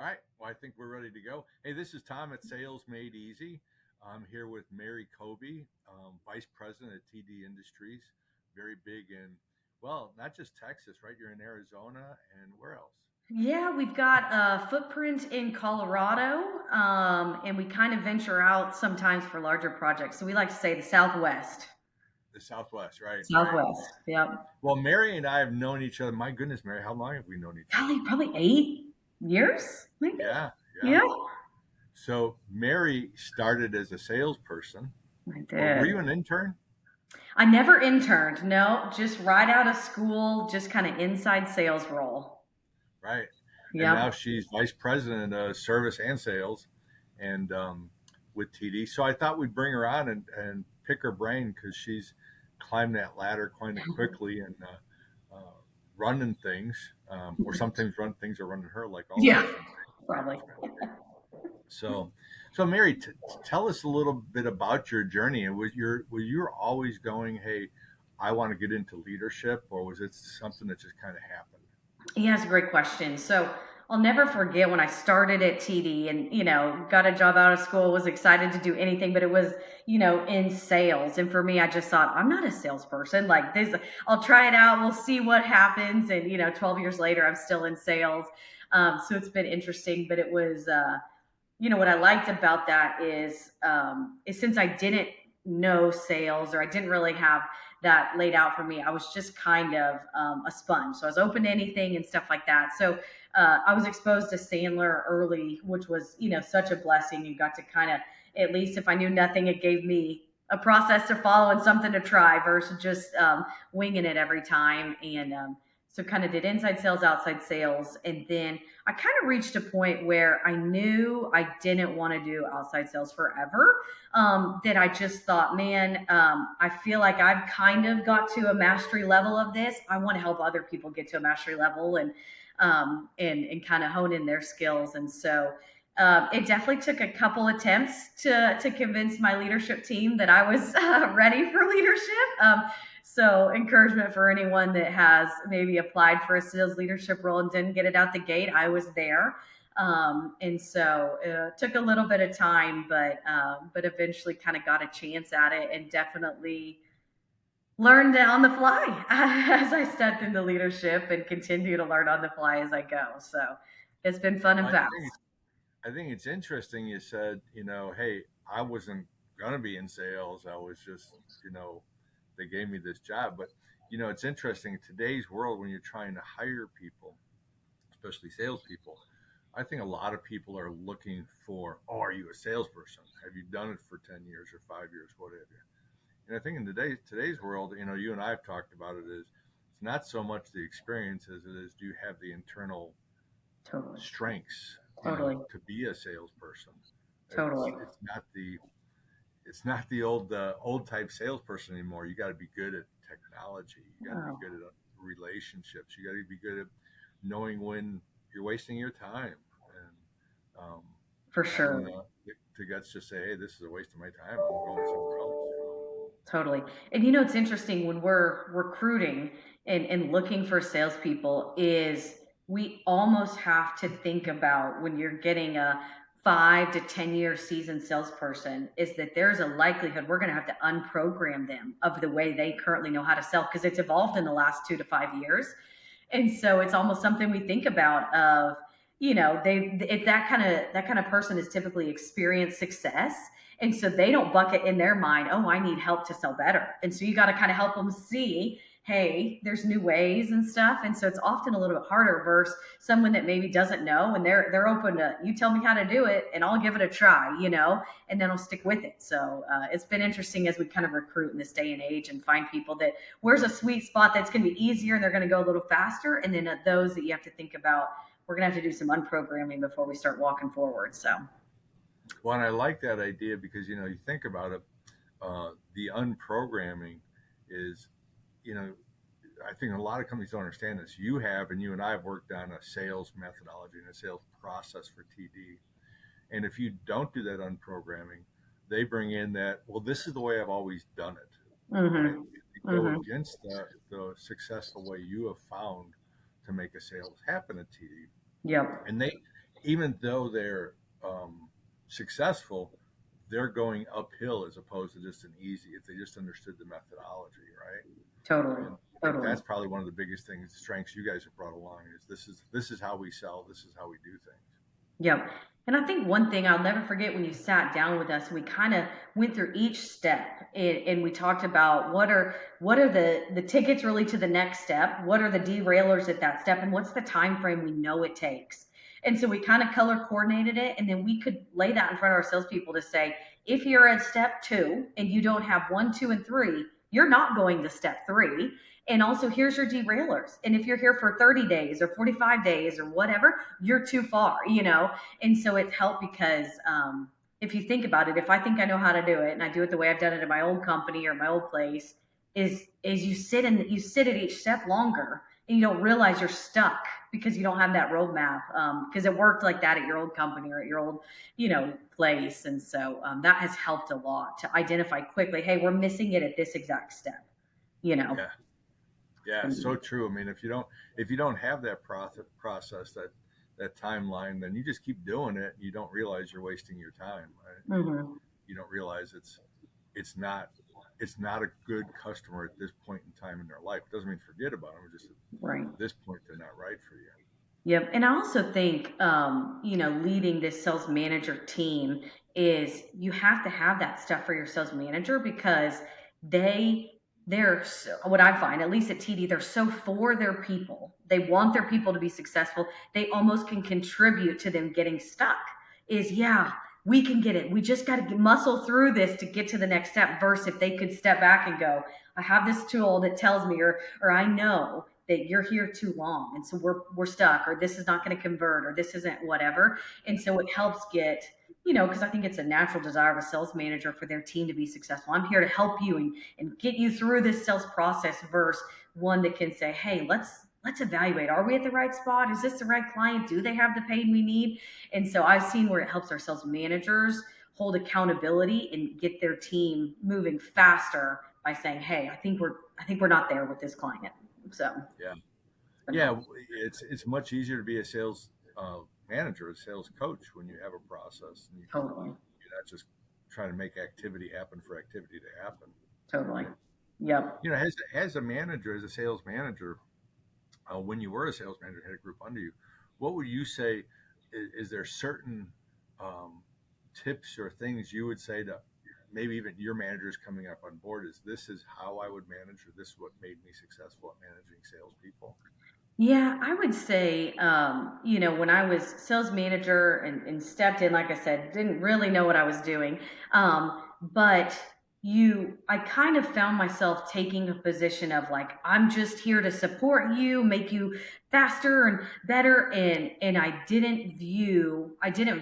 All right. Well, I think we're ready to go. Hey, this is Tom at Sales Made Easy. I'm here with Mary Kolbe, Vice President at TD Industries. Very big in, well, not just Texas, right? You're in Arizona and where else? Yeah, we've got a footprint in Colorado, and we kind of venture out sometimes for larger projects. So we like to say the Southwest. The Southwest, right? Right. Southwest. Yep. Well, Mary and I have known each other. My goodness, Mary, how long have we known each other? Golly, probably 8 years, maybe. Yeah. Yeah. Yeah, So Mary started as a salesperson, I or were did. you an intern? I never interned. No, just right out of school, just kind of inside sales role. Right. And Yep. now she's vice president of service and sales and with TD. So I thought we'd bring her on and pick her brain because she's climbed that ladder quite quickly and running things, or sometimes run things are running her, like all of Yeah, us in probably. management. So, so Mary, tell us a little bit about your journey. And was you always going, hey, I want to get into leadership, or was it something that just kind of happened? Yeah, that's a great question. So I'll never forget when I started at TD and, got a job out of school, was excited to do anything, but it was, in sales. And for me, I just thought, I'm not a salesperson. Like this, I'll try it out. We'll see what happens. And, 12 years later, I'm still in sales. So it's been interesting, but it was, what I liked about that is since I didn't know sales or I didn't really have that laid out for me, I was just kind of a sponge. So I was open to anything and stuff like that. So I was exposed to Sandler early, which was such a blessing. You got to kind of, at least if I knew nothing, it gave me a process to follow and something to try versus just winging it every time. And so kind of did inside sales, outside sales, and then I kind of reached a point where I knew I didn't want to do outside sales forever. That I just thought, man, I feel like I've kind of got to a mastery level of this. I want to help other people get to a mastery level and kind of hone in their skills. And so it definitely took a couple attempts to convince my leadership team that I was ready for leadership. So encouragement for anyone that has maybe applied for a sales leadership role and didn't get it out the gate. I was there. And so it took a little bit of time, but eventually kind of got a chance at it and definitely learned on the fly as I stepped into leadership and continue to learn on the fly as I go. So it's been fun and Well, fast. I think it's interesting you said, hey, I wasn't going to be in sales. I was just, they gave me this job. But, it's interesting in today's world when you're trying to hire people, especially salespeople. I think a lot of people are looking for, oh, are you a salesperson? Have you done it for 10 years or 5 years, what have you? And I think in today's world, you and I have talked about it, is it's not so much the experience as it is, do you have the internal Totally. strengths, Totally. to be a salesperson. It's Totally. it's not the it's not the old type salesperson anymore. You got to be good at technology. You got to be Oh, good at relationships. You got to be good at knowing when you're wasting your time and for having sure. the guts to say, "Hey, this is a waste of my time. I'm going somewhere else." Totally. And it's interesting when we're recruiting and looking for salespeople is we almost have to think about when you're getting a 5 to 10 year seasoned salesperson is that there's a likelihood we're going to have to unprogram them of the way they currently know how to sell because it's evolved in the last 2 to 5 years. And so it's almost something we think about of, they if that kind of person is typically experienced success. And so they don't bucket in their mind, oh, I need help to sell better. And so you got to kind of help them see, hey, there's new ways and stuff. And so it's often a little bit harder versus someone that maybe doesn't know and they're open to you tell me how to do it and I'll give it a try, and then I'll stick with it. So it's been interesting as we kind of recruit in this day and age and find people that where's a sweet spot that's going to be easier and they're going to go a little faster. And then those that you have to think about, we're going to have to do some unprogramming before we start walking forward. So Well, and I like that idea because you think about it, the unprogramming is, you know, I think a lot of companies don't understand this. You have, and you and I have worked on a sales methodology and a sales process for TD. And if you don't do that unprogramming, they bring in that, well, this is the way I've always done it, right? mm-hmm. They go Mm-hmm. against the successful way you have found to make a sales happen at TD. Yep. And even though they're successful, they're going uphill as opposed to just an easy. If they just understood the methodology, right? Totally. And I think Totally. that's probably one of the biggest things, strengths you guys have brought along is this is how we sell. This is how we do things. Yep. And I think one thing I'll never forget when you sat down with us, we kind of went through each step and we talked about what are the tickets really to the next step, what are the derailers at that step, and what's the time frame we know it takes. And so we kind of color coordinated it, and then we could lay that in front of our salespeople to say, if you're at step two and you don't have one, two, and three, you're not going to step three. And also, here's your derailers. And if you're here for 30 days or 45 days or whatever, you're too far. And so it's helped because if you think about it, if I think I know how to do it and I do it the way I've done it in my old company or my old place, is you sit at each step longer and you don't realize you're stuck because you don't have that roadmap because it worked like that at your old company or at your old place. And so that has helped a lot to identify quickly, hey, we're missing it at this exact step you know Yeah, yeah, so true. I mean, if you don't have that process that timeline, then you just keep doing it. And you don't realize you're wasting your time. Right? hmm You don't realize it's not it's not a good customer at this point in time in their life. It doesn't mean forget about them. Just right. at this point, they're not right for you. Yep. And I also think, leading this sales manager team is you have to have that stuff for your sales manager because they, they're so, what I find, at least at TD, they're so for their people. They want their people to be successful. They almost can contribute to them getting stuck. Yeah, we can get it. We just got to muscle through this to get to the next step. Versus if they could step back and go, I have this tool that tells me, or I know that you're here too long and so we're stuck or this is not going to convert or this isn't whatever. And so it helps get because I think it's a natural desire of a sales manager for their team to be successful. I'm here to help you and get you through this sales process versus one that can say, hey, let's evaluate, are we at the right spot, is this the right client, do they have the pain we need. And so I've seen where it helps our sales managers hold accountability and get their team moving faster by saying, hey, I think we're not there with this client. So Yeah, it's been yeah. helpful. It's much easier to be a sales manager, a sales coach when you have a process and Totally. you're not just trying to make activity happen for activity to happen, Totally. right? Yep. As a manager, as a sales manager, when you were a sales manager, had a group under you, what would you say? Is there certain um, tips or things you would say to maybe even your managers coming up on board? Is this is how I would manage, or this is what made me successful at managing salespeople? Yeah, I would say, when I was sales manager and stepped in, like I said, didn't really know what I was doing. But I kind of found myself taking a position of like, I'm just here to support you, make you faster and better. And I didn't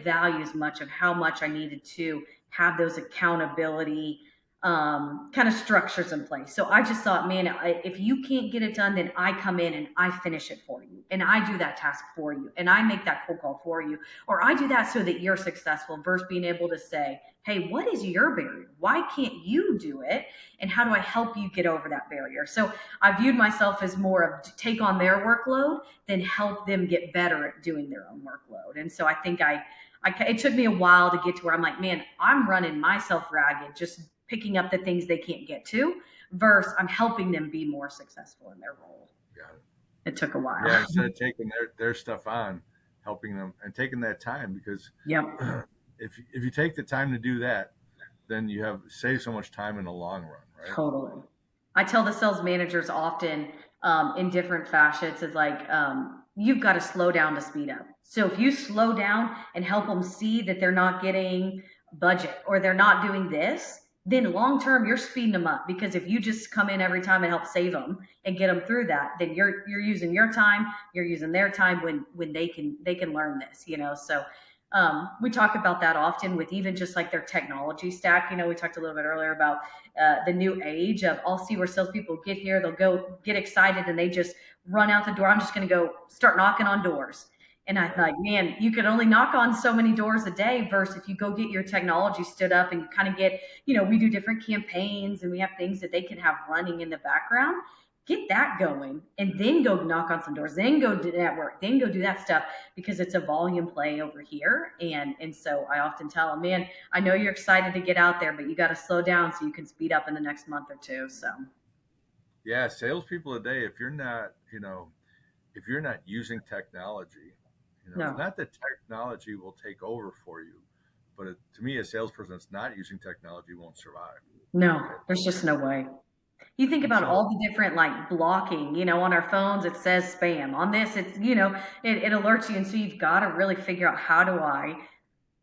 value as much of how much I needed to have those accountability kind of structures in place. So I just thought, man, if you can't get it done, then I come in and I finish it for you, and I do that task for you, and I make that cold call for you, or I do that so that you're successful. Versus being able to say, hey, what is your barrier? Why can't you do it? And how do I help you get over that barrier? So I viewed myself as more of to take on their workload than help them get better at doing their own workload. And so I think it took me a while to get to where I'm like, man, I'm running myself ragged, just picking up the things they can't get to, versus I'm helping them be more successful in their role. Got it. It took a while. Yeah, instead of taking their stuff on, helping them and taking that time because Yep. if you take the time to do that, then you have save so much time in the long run, right? Totally. I tell the sales managers often in different fashions is like, you've got to slow down to speed up. So if you slow down and help them see that they're not getting budget or they're not doing this, then long term you're speeding them up because if you just come in every time and help save them and get them through that, then you're using your time, you're using their time when they can learn this. So we talk about that often with even just like their technology stack. We talked a little bit earlier about the new age of I'll see where salespeople get here, they'll go get excited and they just run out the door. I'm just going to go start knocking on doors. And I Right. thought, man, you can only knock on so many doors a day versus if you go get your technology stood up and you kind of we do different campaigns and we have things that they can have running in the background. get that going and then go knock on some doors, then go do network, then go do that stuff because it's a volume play over here. And so I often tell them, man, I know you're excited to get out there, but you got to slow down so you can speed up in the next month or two. So Yeah, salespeople today, if you're not using technology, it's no, not that technology will take over for you, but to me, a salesperson that's not using technology won't survive. no, Right. there's just no way. You think And about so, all the different like blocking, on our phones, it says spam. On this, it alerts you. And so you've got to really figure out, how do I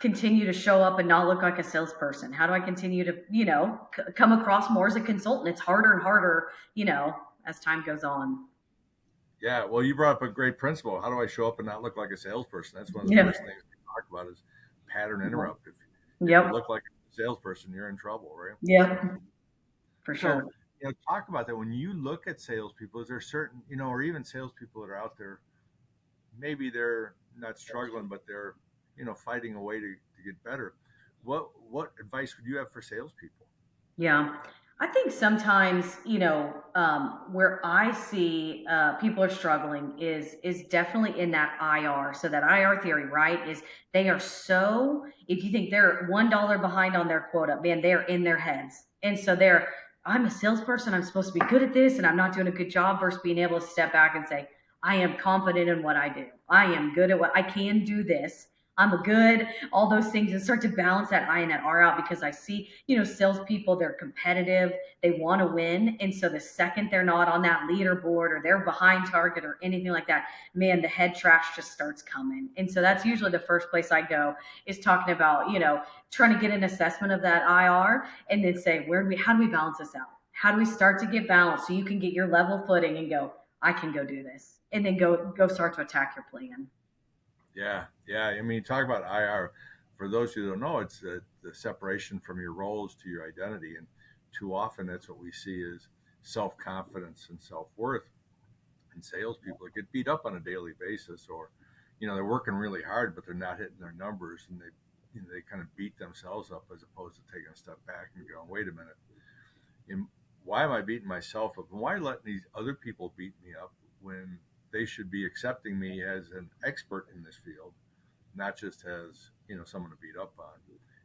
continue to show up and not look like a salesperson? How do I continue to, come across more as a consultant? It's harder and harder, as time goes on. yeah, well, you brought up a great principle. How do I show up and not look like a salesperson? That's one of the Yeah. first things we talk about is pattern interrupt. If you Yep. look like a salesperson, you're in trouble, right? So, Yep. For so sure. talk about that. When you look at salespeople, is there certain, or even salespeople that are out there, maybe they're not struggling, but they're, fighting a way to get better. What advice would you have for salespeople? Yeah. I think sometimes, where I see people are struggling is definitely in that IR. So that IR theory, right, is they are so, if you think they're $1 behind on their quota, man, they're in their heads. And so I'm a salesperson, I'm supposed to be good at this, and I'm not doing a good job, versus being able to step back and say, I am confident in what I do. I am good at what I can do this. I'm a good, all those things, and start to balance that I and that R out, because I see, salespeople, they're competitive, they want to win. And so the second they're not on that leaderboard, or they're behind target or anything like that, man, the head trash just starts coming. And so that's usually the first place I go, is talking about, trying to get an assessment of that IR, and then say, how do we balance this out? How do we start to get balanced so you can get your level footing and go, I can go do this, and then go start to attack your plan. Yeah, yeah. I mean, talk about IR. For those who don't know, it's the separation from your roles to your identity, and too often that's what we see is self confidence and self worth. And salespeople that get beat up on a daily basis, or they're working really hard, but they're not hitting their numbers, and they kind of beat themselves up as opposed to taking a step back and going, wait a minute, and why am I beating myself up? And why letting these other people beat me up when they should be accepting me as an expert in this field, not just as someone to beat up on?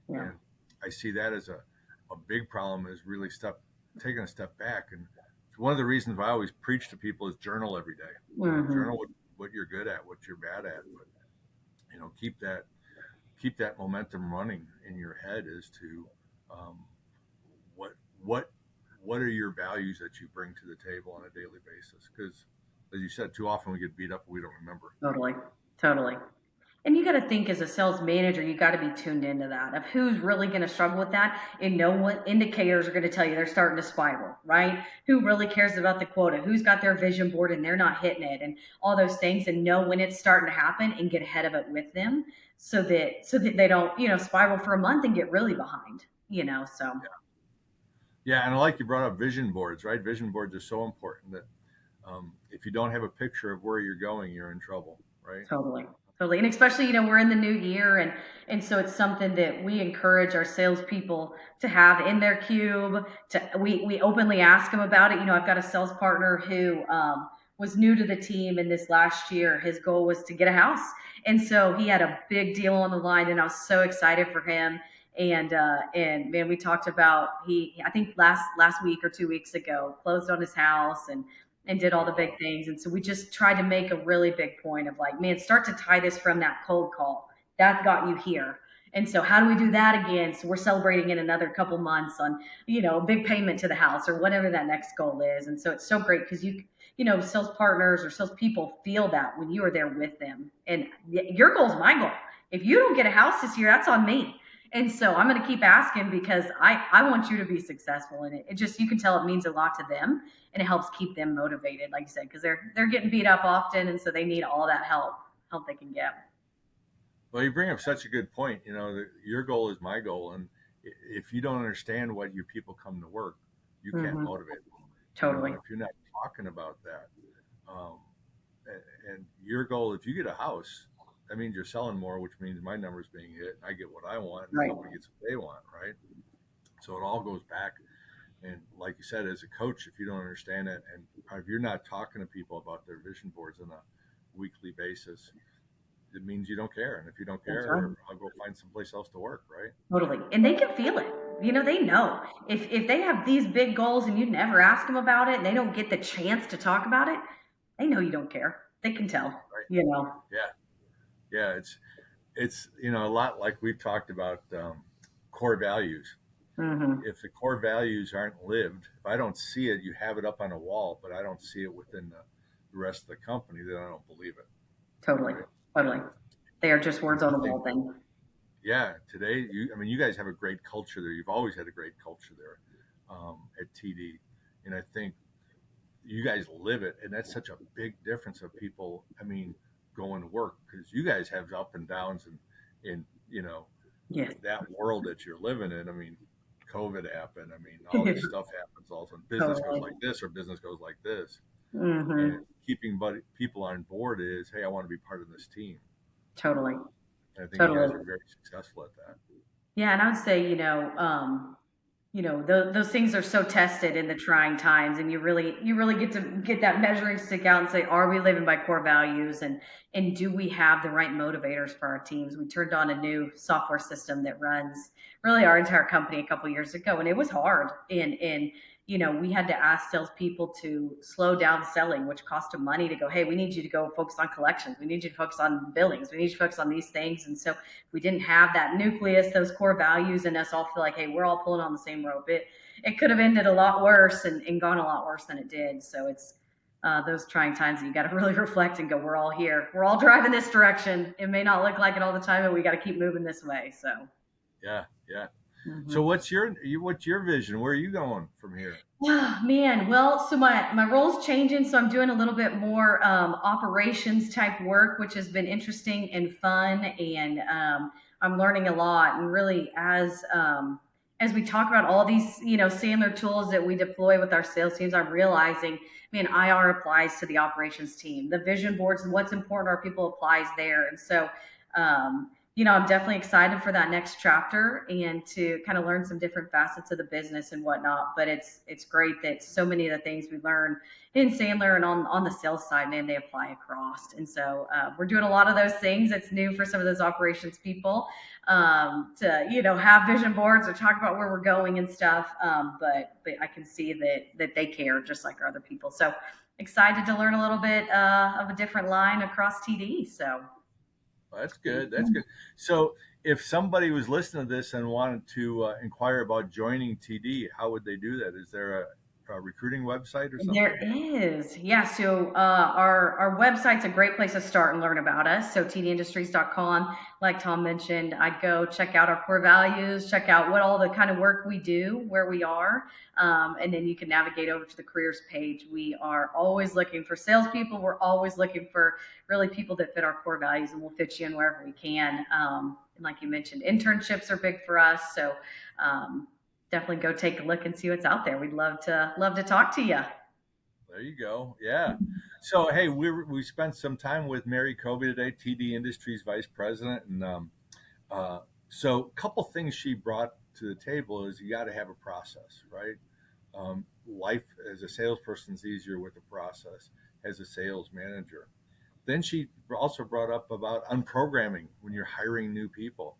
Yeah. And I see that as a big problem, is really taking a step back. And it's one of the reasons I always preach to people is journal every day. Hmm. Journal what you're good at, what you're bad at, but keep that momentum running in your head as to um, what what what are your values that you bring to the table on a daily basis? Because, as you said, too often we get beat up and we don't remember. Totally. Totally. And you got to think, as a sales manager, you got to be tuned into that, of who's really going to struggle with that, and know what indicators are going to tell you they're starting to spiral, right? Who really cares about the quota? Who's got their vision board and they're not hitting it, and all those things, and know when it's starting to happen and get ahead of it with them, so that they don't, spiral for a month and get really behind, so Yeah, and I like you brought up vision boards, right? Vision boards are so important that if you don't have a picture of where you're going, you're in trouble, right? totally. Totally. And especially, we're in the new year, and so it's something that we encourage our salespeople to have in their cube. We openly ask them about it. I've got a sales partner who was new to the team, and this last year his goal was to get a house. And so he had a big deal on the line, and I was so excited for him. And man, we talked about, I think last week or 2 weeks ago, closed on his house, and did all Oh the big wow. things. And so we just tried to make a really big point of like, man, start to tie this from that cold call that got you here. And so how do we do that again? So we're celebrating in another couple months on, a big payment to the house, or whatever that next goal is. And so it's so great because sales partners or sales people feel that when you are there with them. And your goal is my goal. If you don't get a house this year, that's on me. And so I'm going to keep asking, because I want you to be successful. And it just, you can tell it means a lot to them, and it helps keep them motivated, like you said, because they're getting beat up often, and so they need all that help they can get. Well, you bring up such a good point. That your goal is my goal, and if you don't understand why your people come to work, you can't Hmm. motivate them. Totally. If you're not talking about that, um, and your goal, if you get a house, that means you're selling more, which means my number's being hit, and I get what I want, and the Right. company gets what they want, right? So it all goes back And like you said, as a coach, if you don't understand it, and if you're not talking to people about their vision boards on a weekly basis, it means you don't care. And if you don't That's right. care, I'll go find someplace else to work, right? Totally. And they can feel it. They know. If they have these big goals and you never ask them about it and they don't get the chance to talk about it, they know you don't care. They can tell, Right. you know. Yeah. Yeah. It's a lot like we've talked about core values. Mhm. If the core values aren't lived, if I don't see it, you have it up on a wall, but I don't see it within the rest of the company, then I don't believe it, Totally. right? Totally. They are just And words on I the think, wall thing. yeah, today, I mean, you guys have a great culture there. You've always had a great culture there at TD. And I think you guys live it. And that's such a big difference of people, I mean, going to work because you guys have up and downs and, Yes. that world that you're living in. I mean, COVID happened. I mean, all this stuff happens. All of a sudden, business goes Totally. like this or business goes like this. And Mhm. keeping people on board is, hey, I want to be part of this team. Totally. And I think you Totally. guys are very successful at that. Yeah, and I would say, those things are so tested in the trying times, and you really get to get that measuring stick out and say, are we living by core values, and do we have the right motivators for our teams? We turned on a new software system that runs really our entire company a couple years ago, and it was hard. And we had to ask salespeople to slow down selling, which cost them money to go, hey, we need you to go focus on collections. We need you to focus on billings. We need you to focus on these things. And so we didn't have that nucleus, those core values, and us all feel like, hey, we're all pulling on the same rope. It could have ended a lot worse and gone a lot worse than it did. So it's those trying times that you got to really reflect and go, we're all here. We're all driving this direction. It may not look like it all the time, but we got to keep moving this way. So. Yeah, yeah. So Mhm. what's your vision? Where are you going from here? Ah, man, well, so my role's changing, so I'm doing a little bit more operations type work, which has been interesting and fun, and I'm learning a lot. And really, as we talk about all these, Sandler tools that we deploy with our sales teams, I'm realizing, man, IR applies to the operations team. The vision boards and what's important to our people applies there, and so. I'm definitely excited for that next chapter and to kind of learn some different facets of the business and whatnot. But it's great that so many of the things we learn in Sandler and on the sales side, man, they apply across. And so we're doing a lot of those things. It's new for some of those operations people to have vision boards or talk about where we're going and stuff. But I can see that they care just like our other people. So excited to learn a little bit of a different line across TD. So. Well, that's good. That's good. So if somebody was listening to this and wanted to inquire about joining TD, how would they do that? Is there a recruiting website or There something? is. Yeah. So our website's a great place to start and learn about us. So tdindustries.com. Like Tom mentioned, I'd go check out our core values, check out what all the kind of work we do, where we are. And then you can navigate over to the careers page. We are always looking for salespeople. We're always looking for really people that fit our core values, and we'll fit you in wherever we can. And like you mentioned, internships are big for us. So definitely go take a look and see what's out there. We'd love to talk to you. There you go. Yeah. So hey, we spent some time with Mary Kobe today, TD Industries Vice President, and uh, so a couple things she brought to the table is you got to have a process, right? Life as a salesperson is easier with a process as a sales manager. Then she also brought up about unprogramming when you're hiring new people.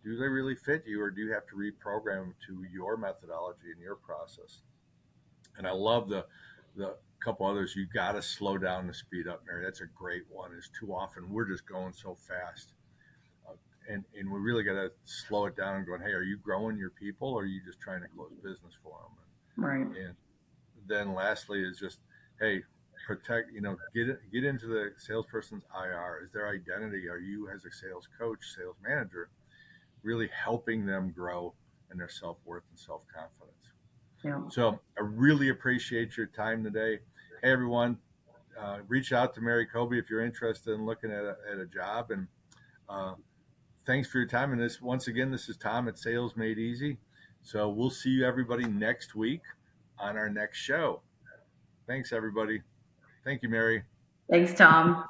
Do they really fit you, or do you have to reprogram them to your methodology and your process? And I love the couple others. You got to slow down to speed up, Mary. That's a great one. Is too often we're just going so fast, uh, and we really got to slow it down and going, hey, are you growing your people, or are you just trying to close business for them? Right. And then lastly is just, hey, protect, get into the salesperson's IR. Is their identity? Are you as a sales coach, sales manager, really helping them grow in their self worth and self confidence? Yeah. So I really appreciate your time today. Hey, everyone, reach out to Mary Kobe if you're interested in looking at a job. And uh, thanks for your time. And once again, this is Tom at Sales Made Easy. So we'll see you everybody next week on our next show. Thanks, everybody. Thank you, Mary. Thanks, Tom.